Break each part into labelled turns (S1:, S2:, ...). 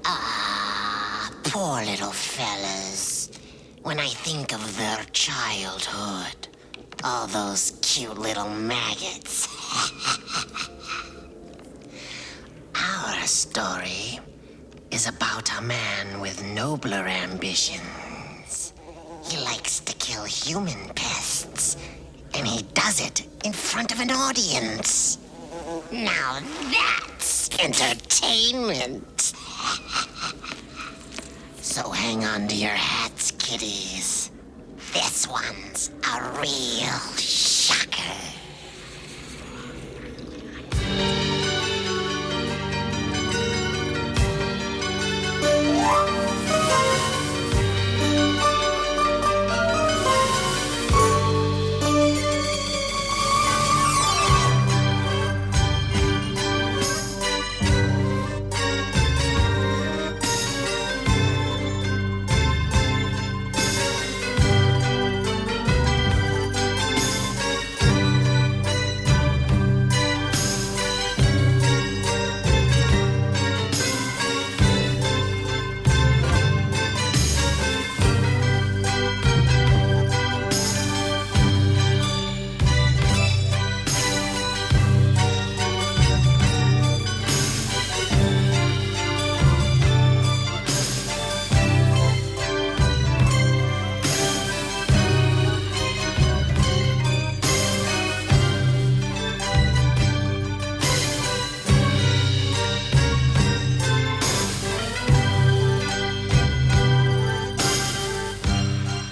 S1: Ah, poor little fellas. When I think of their childhood, all those cute little maggots. Our story is about a man with nobler ambitions. He likes to kill human pests, and he does it in front of an audience. Now that's entertainment. So hang on to your hats, kiddies. This one's a real shocker.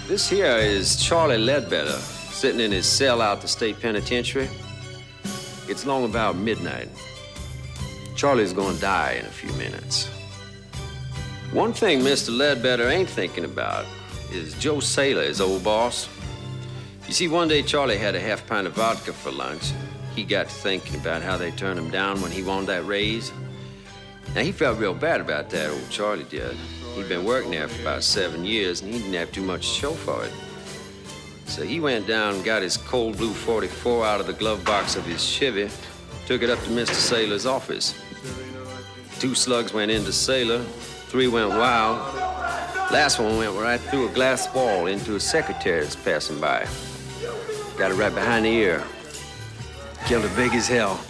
S2: This here is Charlie Ledbetter, sitting in his cell out the state penitentiary. It's long about midnight. Charlie's gonna die in a few minutes. One thing Mr. Ledbetter ain't thinking about is Joe Saylor, his old boss. You see, one day Charlie had a half pint of vodka for lunch. He got to thinking about how they turned him down when he wanted that raise. Now, he felt real bad about that, old Charlie did. He'd been working there for about 7 years, and he didn't have too much to show for it. So he went down and got his cold blue 44 out of the glove box of his Chevy, took it up to Mr. Saylor's office. 2 slugs went into Saylor, 3 went wild. Last one went right through a glass wall into a secretary that's passing by. Got it right behind the ear. Killed it big as hell.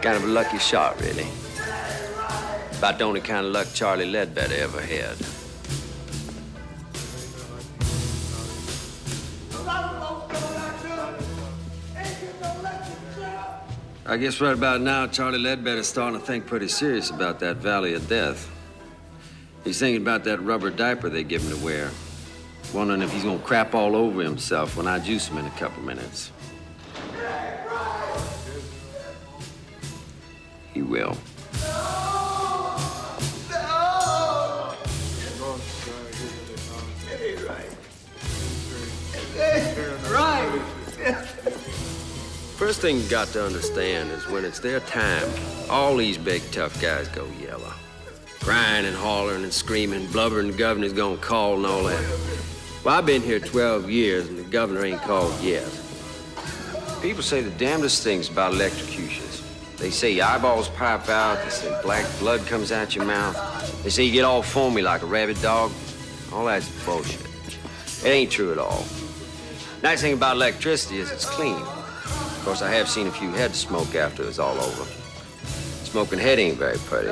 S2: Kind of a lucky shot, really. About the only kind of luck Charlie Ledbetter ever had. I guess right about now, Charlie Ledbetter's starting to think pretty serious about that Valley of Death. He's thinking about that rubber diaper they give him to wear. Wondering if he's gonna crap all over himself when I juice him in a couple minutes. He will. Right. First thing you got to understand is when it's their time, all these big tough guys go yellow. Crying and hollering and screaming, blubbering, the governor's gonna call and all that. Well, I've been here 12 years and the governor ain't called yet. People say the damnedest things about electrocutions. They say your eyeballs pop out, they say black blood comes out your mouth. They say you get all foamy like a rabid dog. All that's bullshit. It ain't true at all. Nice thing about electricity is it's clean. Of course, I have seen a few heads smoke after it's all over. Smoking head ain't very pretty.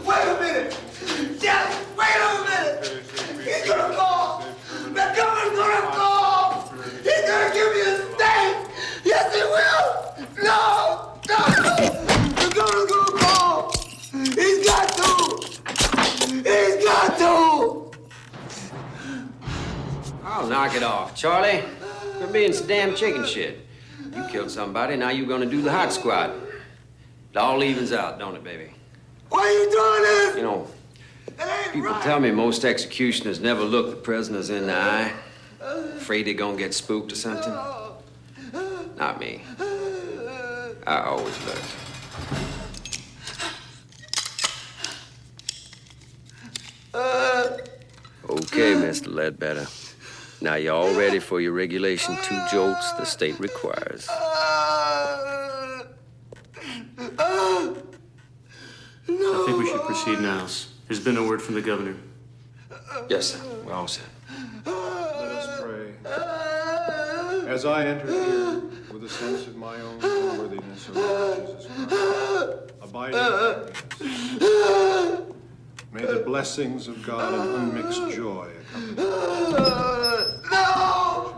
S3: Wait a minute! Just wait a minute! He's gonna call! The governor's gonna call! He's gonna give me a state! Yes, he will! No! The governor's gonna call! He's got to! He's got to!
S2: I'll knock it off, Charlie. You're being some damn chicken shit. You killed somebody, now you're gonna do the hot squat. It all evens out, don't it, baby?
S3: Why are you doing this?
S2: You know, people tell me most executioners never look the prisoners in the eye. Afraid they're gonna get spooked or something. Not me. I always look. Okay, Mr. Ledbetter. Now you're all ready for your regulation 2 jolts the state requires.
S4: I think we should proceed now. There's been a word from the governor.
S2: Yes, sir. We're all set.
S5: Let us pray. As I enter here with a sense of my own unworthiness, O Lord Jesus Christ, abiding in us, may the blessings of God and unmixed joy accompany us.
S3: No!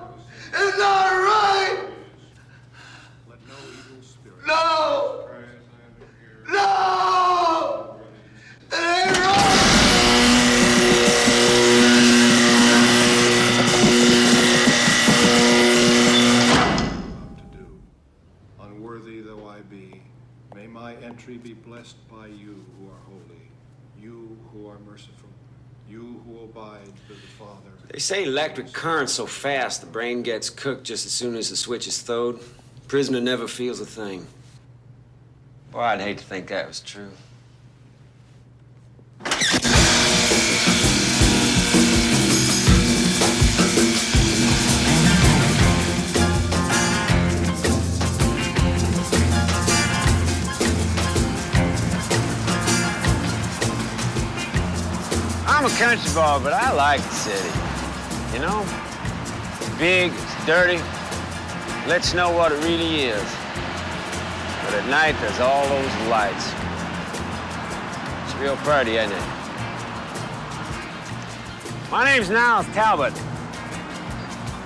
S3: It's not right!
S5: Let no evil spirit.
S3: No! No! It ain't right!
S5: To do. Unworthy though I be, may my entry be blessed by you who are holy, you who are merciful, you who abide with the Father.
S2: They say electric current's so fast the brain gets cooked just as soon as the switch is throwed. Prisoner never feels a thing. Boy, I'd hate to think that was true. I'm a country boy, but I like the city. You know? It's big, it's dirty, lets you know what it really is. But at night, there's all those lights. It's real pretty, isn't it? My name's Niles Talbot.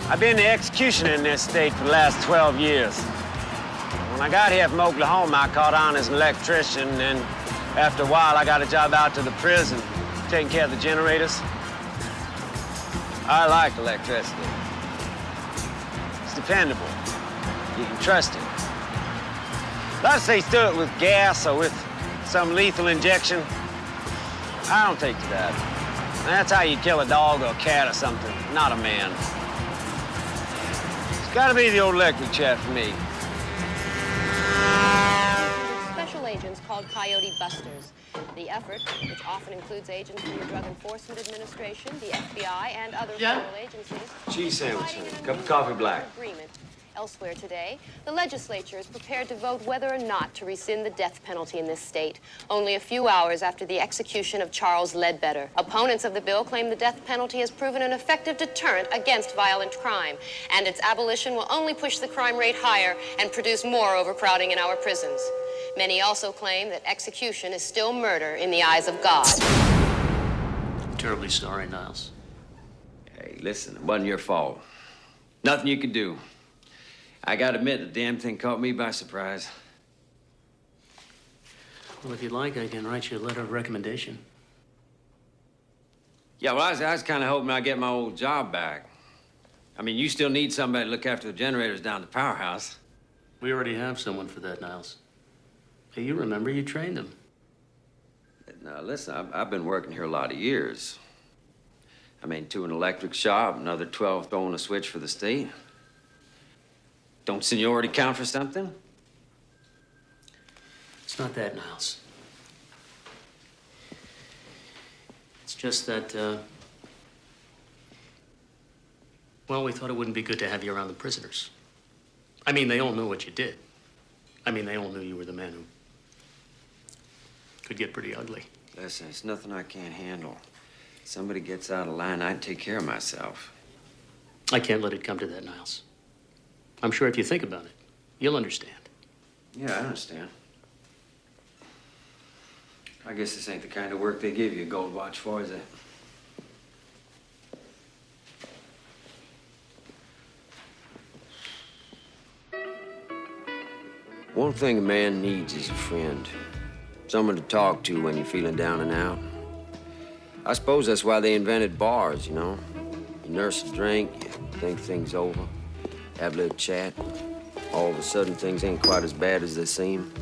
S2: I've been the executioner in this state for the last 12 years. When I got here from Oklahoma, I caught on as an electrician, and after a while, I got a job out to the prison, taking care of the generators. I like electricity. It's dependable. You can trust it. A lot of states do it with gas or with some lethal injection. I don't take to that. That's how you kill a dog or a cat or something, not a man. It's gotta be the old electric chair for me.
S6: Special agents called Coyote Busters. The effort, which often includes agents from the Drug Enforcement Administration, the FBI, and other federal agencies,
S2: Cheese sandwich, cup of coffee black.
S6: Agreement. Elsewhere today, the legislature is prepared to vote whether or not to rescind the death penalty in this state, only a few hours after the execution of Charles Ledbetter. Opponents of the bill claim the death penalty has proven an effective deterrent against violent crime, and its abolition will only push the crime rate higher and produce more overcrowding in our prisons. Many also claim that execution is still murder in the eyes of God.
S4: Terribly sorry, Niles.
S2: Hey, listen, it wasn't your fault. Nothing you could do. I gotta admit, the damn thing caught me by surprise.
S4: Well, if you'd like, I can write you a letter of recommendation.
S2: Yeah, well, I was kind of hoping I'd get my old job back. I mean, you still need somebody to look after the generators down at the powerhouse.
S4: We already have someone for that, Niles. Hey, you remember you trained him.
S2: Now, listen, I've been working here a lot of years. I mean, 2 in an electric shop, another 12 throwing a switch for the state. Don't seniority count for something?
S4: It's not that, Niles. It's just that, well, we thought it wouldn't be good to have you around the prisoners. I mean, they all knew what you did. I mean, they all knew you were the man who could get pretty ugly.
S2: Listen, it's nothing I can't handle. Somebody gets out of line, I'd take care of myself.
S4: I can't let it come to that, Niles. I'm sure if you think about it, you'll understand.
S2: Yeah, I understand. I guess this ain't the kind of work they give you a gold watch for, is it? One thing a man needs is a friend. Someone to talk to when you're feeling down and out. I suppose that's why they invented bars, you know? You nurse a drink, you think things over, have a little chat. All of a sudden, things ain't quite as bad as they seem.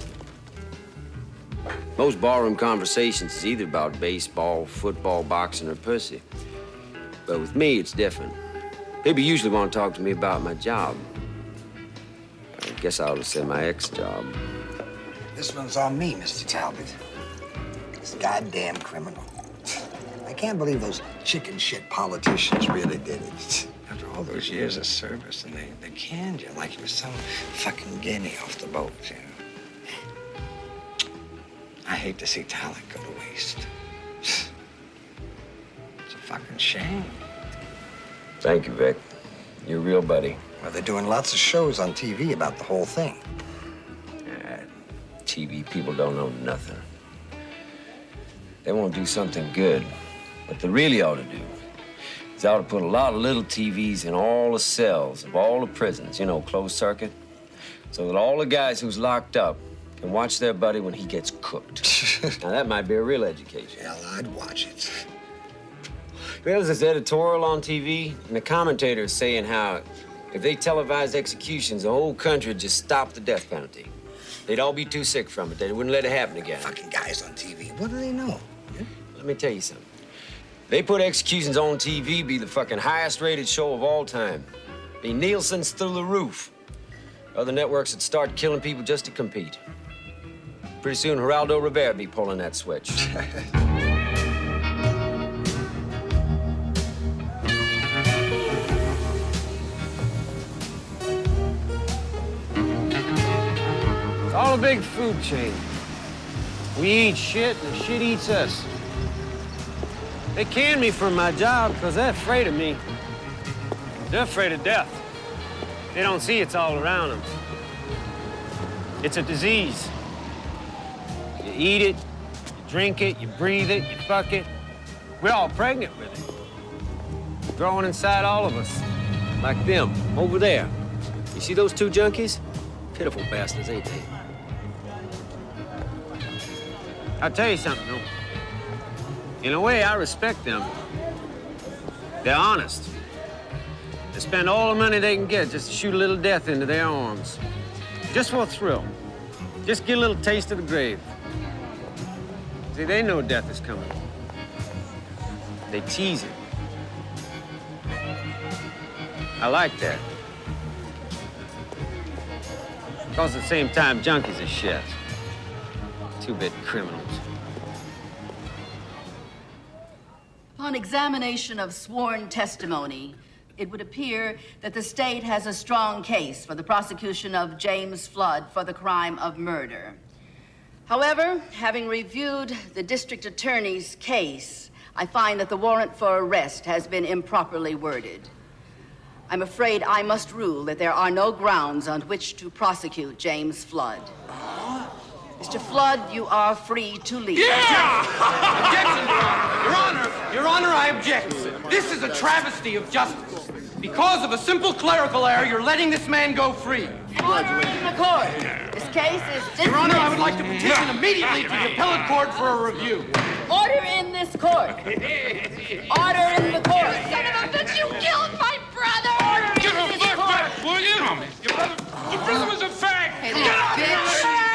S2: Most barroom conversations is either about baseball, football, boxing, or pussy. But with me, it's different. People usually want to talk to me about my job. I guess I ought to say my ex-job.
S7: This one's on me, Mr. Talbot. This goddamn criminal. I can't believe those chicken shit politicians really did it.
S8: After all those years of service, and they canned you like you were some fucking guinea off the boat, you know. I hate to see talent go to waste. It's a fucking shame.
S2: Thank you, Vic. You're a real buddy.
S7: Well, they're doing lots of shows on TV about the whole thing.
S2: TV people don't know nothing. They won't do something good. What they really ought to do is they ought to put a lot of little TVs in all the cells of all the prisons, you know, closed circuit, so that all the guys who's locked up can watch their buddy when he gets cooked. Now, that might be a real education.
S7: Hell, I'd watch it.
S2: There was this editorial on TV, and the commentator is saying how if they televised executions, the whole country would just stop the death penalty. They'd all be too sick from it. They wouldn't let it happen again.
S7: Fucking guys on TV. What do they know? Yeah?
S2: Let me tell you something. They put executions on TV, be the fucking highest rated show of all time. Be Nielsen's through the roof. Other networks would start killing people just to compete. Pretty soon, Geraldo Rivera be pulling that switch. It's all a big food chain. We eat shit, and the shit eats us. They canned me for my job because they're afraid of me. They're afraid of death. They don't see it's all around them. It's a disease. You eat it, you drink it, you breathe it, you fuck it. We're all pregnant with it. Growing inside all of us. Like them, over there. You see those two junkies? Pitiful bastards, ain't they? I'll tell you something, though. In a way, I respect them. They're honest. They spend all the money they can get just to shoot a little death into their arms. Just for a thrill. Just get a little taste of the grave. See, they know death is coming. They tease it. I like that. Because at the same time, junkies are shit. Two-bit criminals.
S9: Upon examination of sworn testimony, it would appear that the state has a strong case for the prosecution of James Flood for the crime of murder. However, having reviewed the district attorney's case, I find that the warrant for arrest has been improperly worded. I'm afraid I must rule that there are no grounds on which to prosecute James Flood. Mr. Flood, you are free to leave.
S3: Yeah! Objection, Your Honor! Your Honor, I object. This is a travesty of justice. Because of a simple clerical error, you're letting this man go free.
S9: Order in the court. This case is dismissed.
S3: Your Honor, I would like to petition immediately to the appellate court for a review.
S9: Order in this court. Order in the court. You son of a bitch, you killed my brother! Order
S3: Give
S9: in
S3: him
S9: this
S3: back,
S9: court.
S3: will you? Your brother was a fag!
S9: Hey,
S3: Get out
S9: bitch.
S3: of here!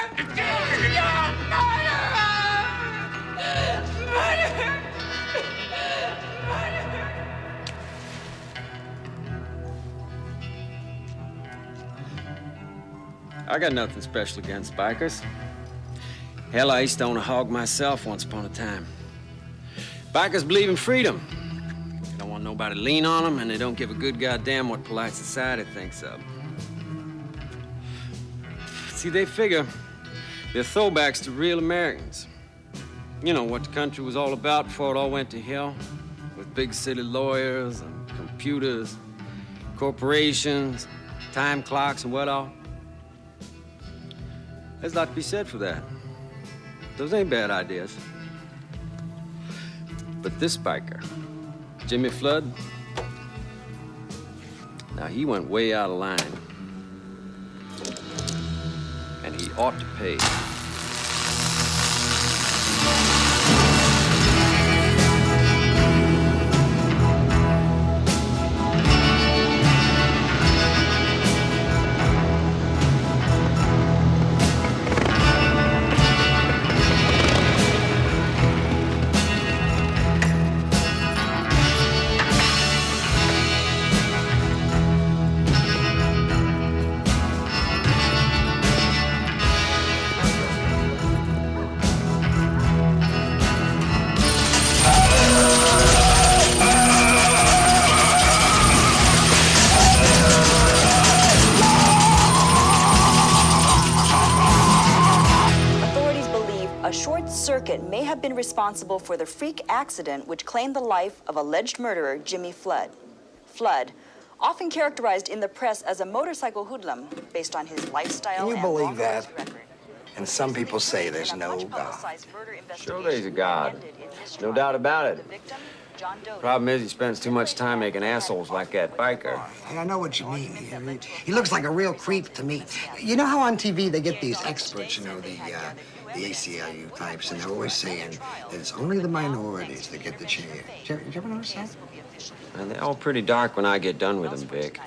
S2: I got nothing special against bikers. Hell, I used to own a hog myself once upon a time. Bikers believe in freedom. They don't want nobody to lean on them, and they don't give a good goddamn what polite society thinks of. See, they figure they're throwbacks to real Americans. You know what the country was all about before it all went to hell, with big city lawyers and computers, corporations, time clocks, and what all. There's a lot to be said for that. Those ain't bad ideas. But this biker, Jimmy Flood, now he went way out of line. And he ought to pay.
S10: a short circuit may have been responsible for the freak accident which claimed the life of alleged murderer Jimmy Flood. Flood, often characterized in the press as a motorcycle hoodlum based on his lifestyle.
S7: Can you
S10: and
S7: believe
S10: wrongful
S7: that?
S10: record.
S7: And some people say there's no God.
S2: Sure there's a God. No doubt about it. Problem is, he spends too much time making assholes like that biker.
S7: Hey, I know what you mean. He looks like a real creep to me. You know how on TV they get these experts, you know, the ACLU types, and they're always saying that it's only the minorities that get the chance. Did you ever notice that?
S2: And they're all pretty dark when I get done with them, Vic.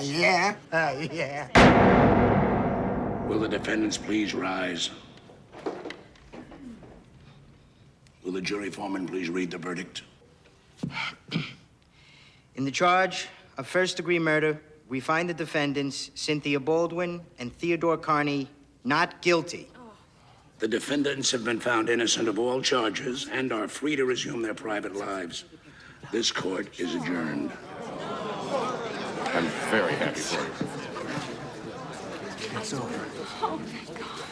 S7: Yeah, yeah.
S11: Will the defendants please rise? Will the jury foreman please read the verdict?
S12: In the charge of first-degree murder, we find the defendants, Cynthia Baldwin and Theodore Carney, not guilty.
S11: The defendants have been found innocent of all charges and are free to resume their private lives. This court is adjourned.
S13: I'm very happy for you.
S7: It's over.
S14: Oh, thank God.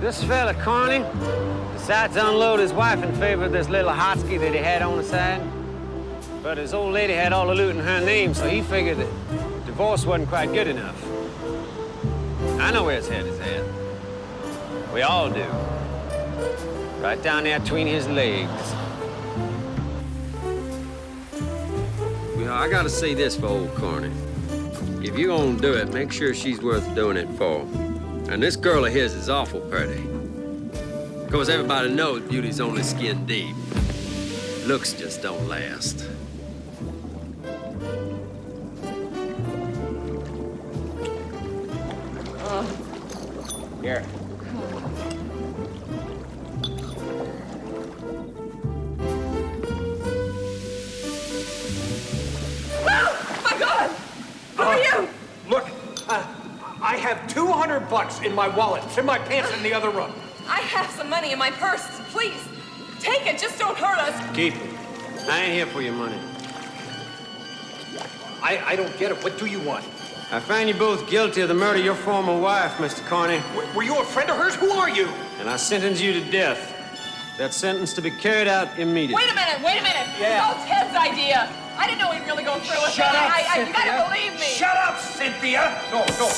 S2: This fella, Carney, decides to unload his wife in favor of this little hotsky that he had on the side. But his old lady had all the loot in her name, so he figured that divorce wasn't quite good enough. I know where his head is at. We all do. Right down there between his legs. You know, I gotta say this for old Carney. If you're gonna do it, make sure she's worth doing it for. And this girl of his is awful pretty. Of course, everybody knows beauty's only skin deep. Looks just don't last. Here.
S14: My God! Who are you?
S15: Look, I have $200 in my wallet. It's in my pants in the other room.
S14: I have some money in my purse. Please, take it. Just don't hurt us.
S2: Keep it. I ain't here for your money.
S15: I don't get it. What do you want?
S2: I find you both guilty of the murder of your former wife, Mr. Carney.
S15: Were you a friend of hers? Who are you?
S2: And I sentence you to death. That sentence to be carried out immediately.
S14: Wait a minute.
S15: Yeah.
S14: It's all Ted's idea. I didn't know he'd really go through with it.
S15: Shut up,
S14: You
S15: Cynthia.
S14: gotta believe me.
S15: Shut up, Cynthia! No, wait, no!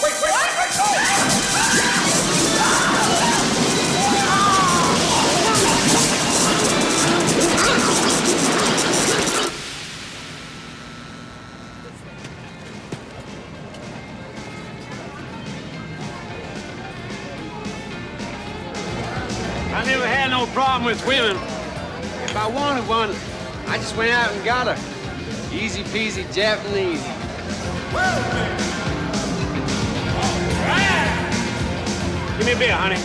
S2: I never had no problem with women. If I wanted one, I just went out and got her. Easy peasy Japanese. Give me a beer, honey.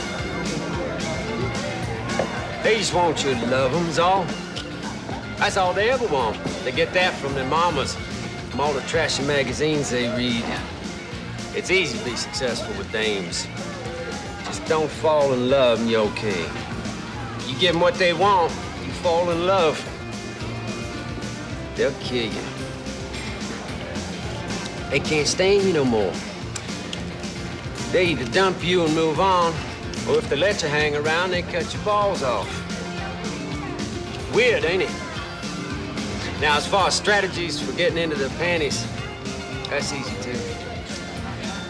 S2: They just want you to love them's all. That's all they ever want. They get that from their mamas, from all the trashy magazines they read. It's easy to be successful with dames. Just don't fall in love and you're okay. You give them what they want, you fall in love. They'll kill you. They can't stand you no more. They either dump you and move on, or if they let you hang around, they cut your balls off. Weird, ain't it? Now, as far as strategies for getting into their panties, that's easy too.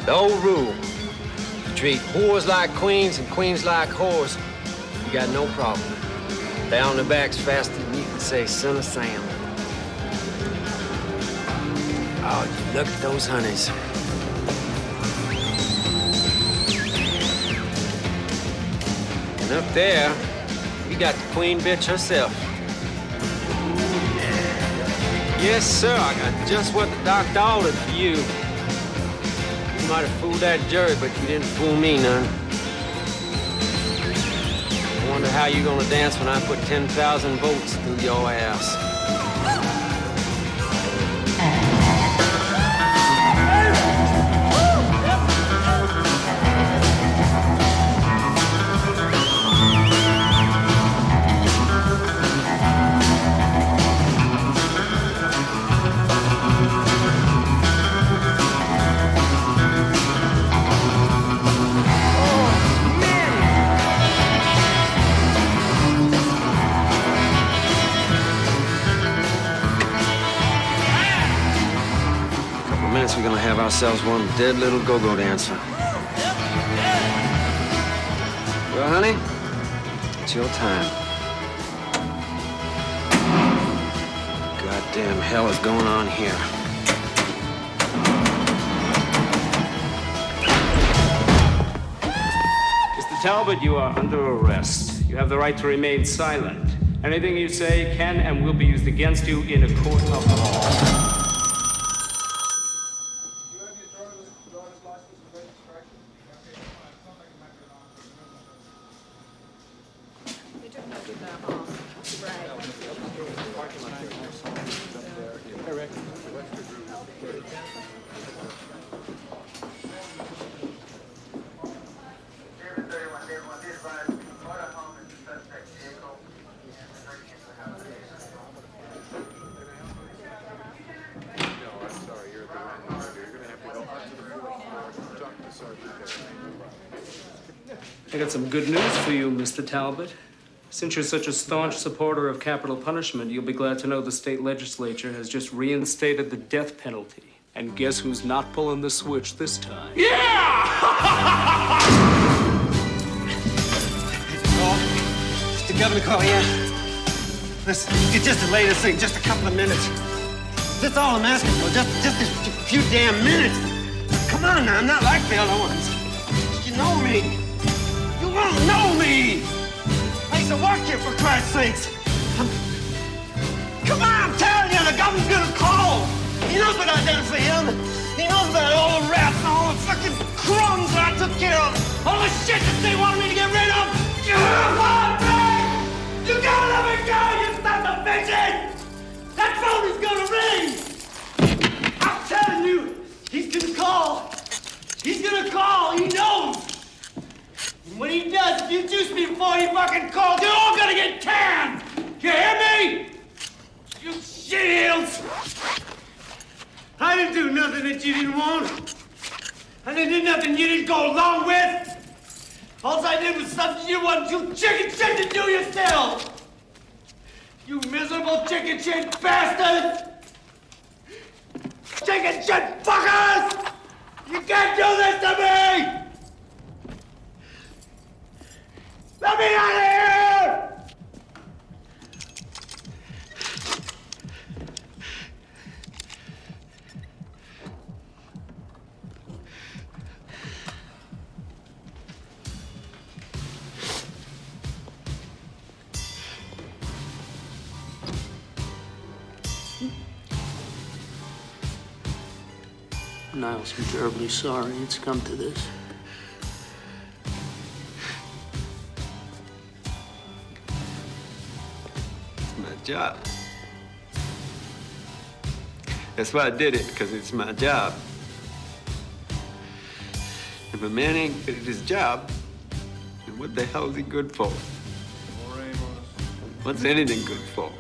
S2: The old rule, you treat whores like queens and queens like whores, you got no problem. They're on their backs faster than you can say, son of Sam. Oh, look at those honeys. And up there, we got the queen bitch herself. Yes, sir, I got just what the doctor ordered for you. You might have fooled that jury, but you didn't fool me none. I wonder how you're gonna dance when I put 10,000 volts through your ass. minutes, we're gonna have ourselves one dead little go-go dancer. Well, honey, it's your time. Goddamn hell is going on here?
S16: Mr. Talbot, you are under arrest. You have the right to remain silent. Anything you say can and will be used against you in a court of law. I got some good news for you, Mr. Talbot. Since you're such a staunch supporter of capital punishment, you'll be glad to know the state legislature has just reinstated the death penalty. And guess who's not pulling the switch this time?
S17: It's the governor call, yeah? Listen, you just delay this thing just a couple of minutes. That's all I'm asking for, just a few damn minutes. Come on now, I'm not like the other ones. You know me. You won't know me. I used to work here, for Christ's sakes. Come on, I'm telling you, the governor's gonna call. He knows what I done for him. He knows about all the rats and all the fucking crumbs that I took care of. All the shit that they wanted me to get rid of. You gotta let me go, you son of a bitch! That phone is gonna ring! I'm telling you, he's gonna call. He's gonna call, he knows. And when he does, if you juice me before he fucking calls, you're all gonna get canned! You hear me? You shields! I didn't do nothing that you didn't want. I didn't do nothing you didn't go along with. All I did was something you wanted you chicken shit to do yourself. You miserable chicken shit bastards! Chicken shit fuckers! You can't do this to me! Let me out of here!
S4: Niles, I'm terribly sorry it's come to this.
S2: It's my job. That's why I did it, because it's my job. If a man ain't good at his job, then what the hell is he good for? What's anything good for?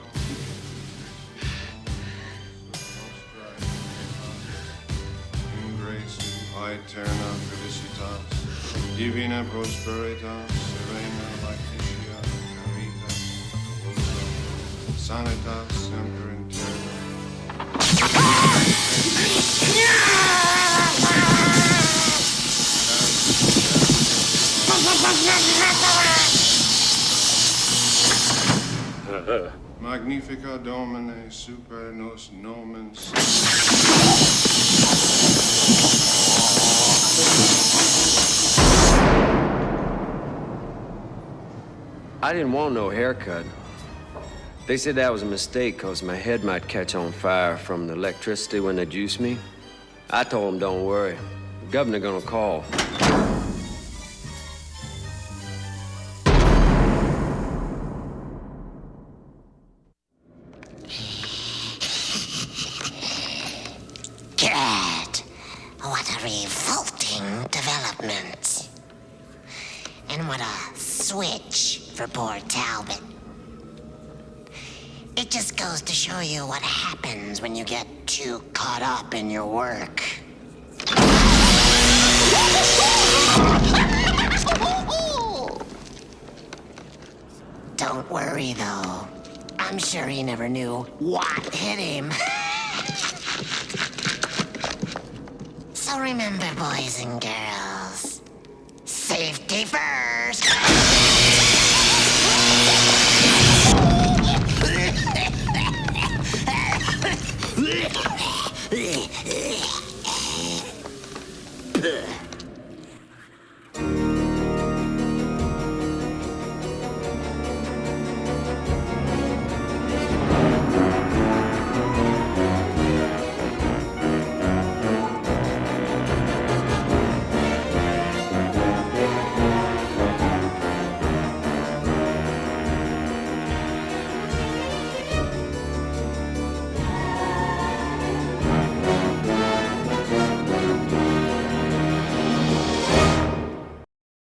S5: Eterna felicitas, divina prosperitas, serena lactitia, caritas, sanitas semper in terra. Magnifica Domine super nos nomen.
S2: I didn't want no haircut. They said that was a mistake because my head might catch on fire from the electricity when they juice me. I told them, don't worry. The governor gonna call.
S1: God, what a revolting development. And what a switch for poor Talbot. It just goes to show you what happens when you get too caught up in your work. Don't worry, though. I'm sure he never knew what hit him. So remember, boys and girls, safety first.